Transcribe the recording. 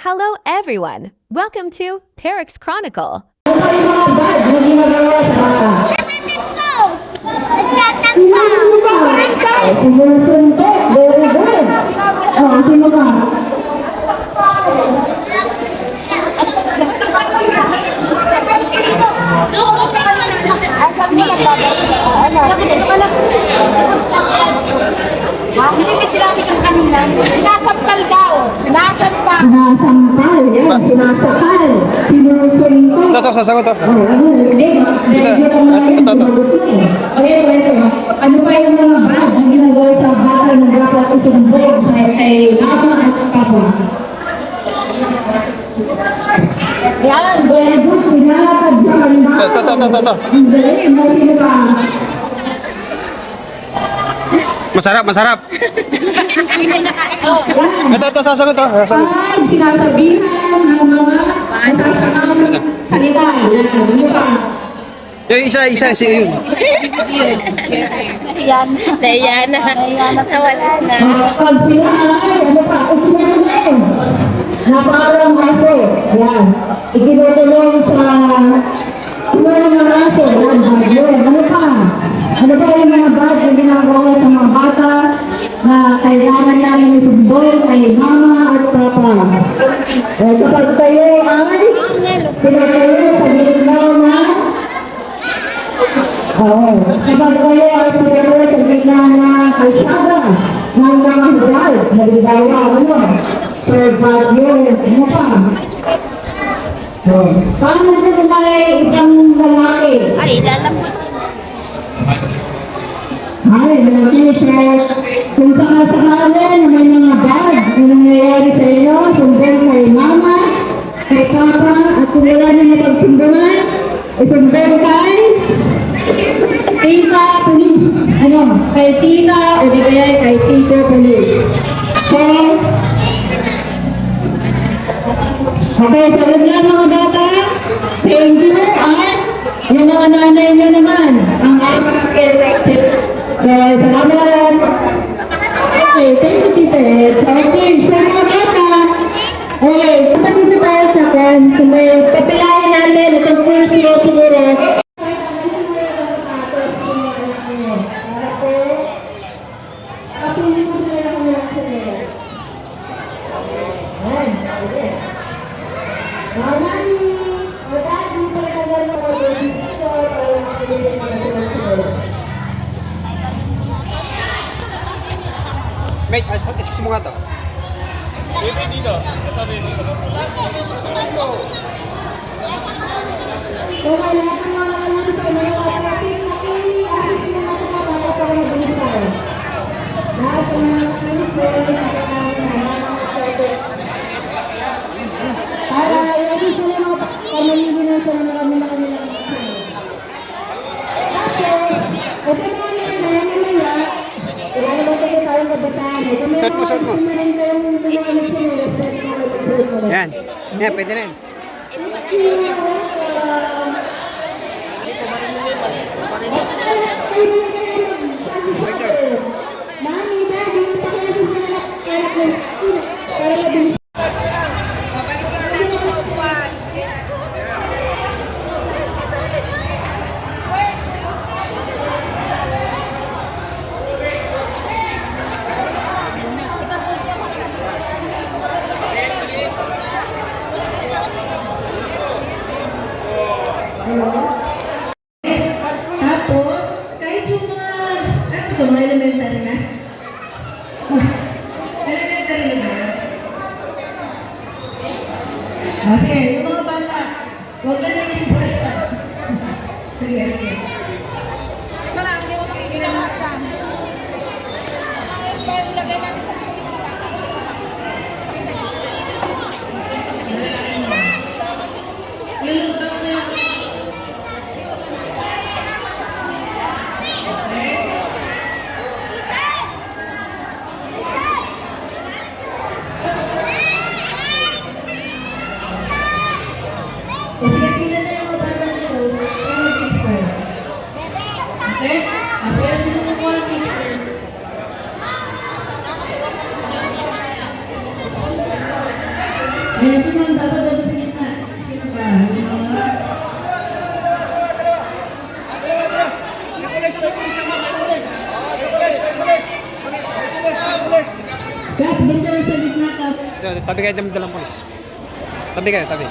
Hello everyone! Welcome to Perix Chronicle. Hindi may sinabi kang kanina. Sinasampal daw. Sinasampal. Sinasampal, yan, sinasakal, sinusuntok. Ito, sasagot to. Oh, ano, medyo naman yan, sumagot mo eh. Ito. Ano pa yung mga bad na ginagawa sa bata na dapat isumbong kay mama at papa? Yan, very good, pinatad sa kanila. Ito. Ang galing, masino ka? Masarap. Ito, sasagot to. Pag sinasabihan ng mga masasamang salita. Yan, ano pa? Yung isa, si yun. Dayan. Nawala na. Pag sila ay, ano pa, ikinulong na parang aso. Yan. Ikinulong sa kumulong ng aso. Yan, bagyo. Ano pa? Ano ba yung mga bad na ginagawa sa mga bata na kailangan namin isumbong kay mama at papa? Kapag tayo ay pinatayo sa gilid na kapag kayo ay pinagawa sa gitna ng kalsada ng mga hudal, naligawa, sa bagyo, ano pa? Paano kung may isang lalaki? Ay, lalambot. Ay, teacher, kung sakasakali na may mga bad na nangyayari sa inyo, sumbong kay mama, kay papa, at kung wala na napagsumbungan, isumbong kay tita police. Kay tita o di kaya kay teacher police. So, okay, sa lang mga bata, thank you, at yung mga nanay nyo naman, ang aking elected. So, salamat. Okay, thank you, tita. So, okay, sa mga bata, okay, punta dito tayo sa kan, so may papilayan namin, itong first row siguro. Mate, isis mo nga to. Para ilagay siya ng mga pamilinin sa mga kanilang Suot mo. Yan, pwede na yan. Mami, daddy, pakiasin sila para mabilis. Tapos, kahit yung mga elementary na. Elementary na. Sige, yung mga bata, huwag ka na yung basta. Sige. Ito lang, hindi mo makikita lahat yan. Ilagay natin sa Sige, pila na yung mga bata nito. Okay? Kasi yung mga Eh, sino ang dapat dito sa gitna? Sino ba? Yung mga... Kap, dito lang sa gitna, Kap. Tabi kayo ng dalang polis. Tabi kayo, tabi.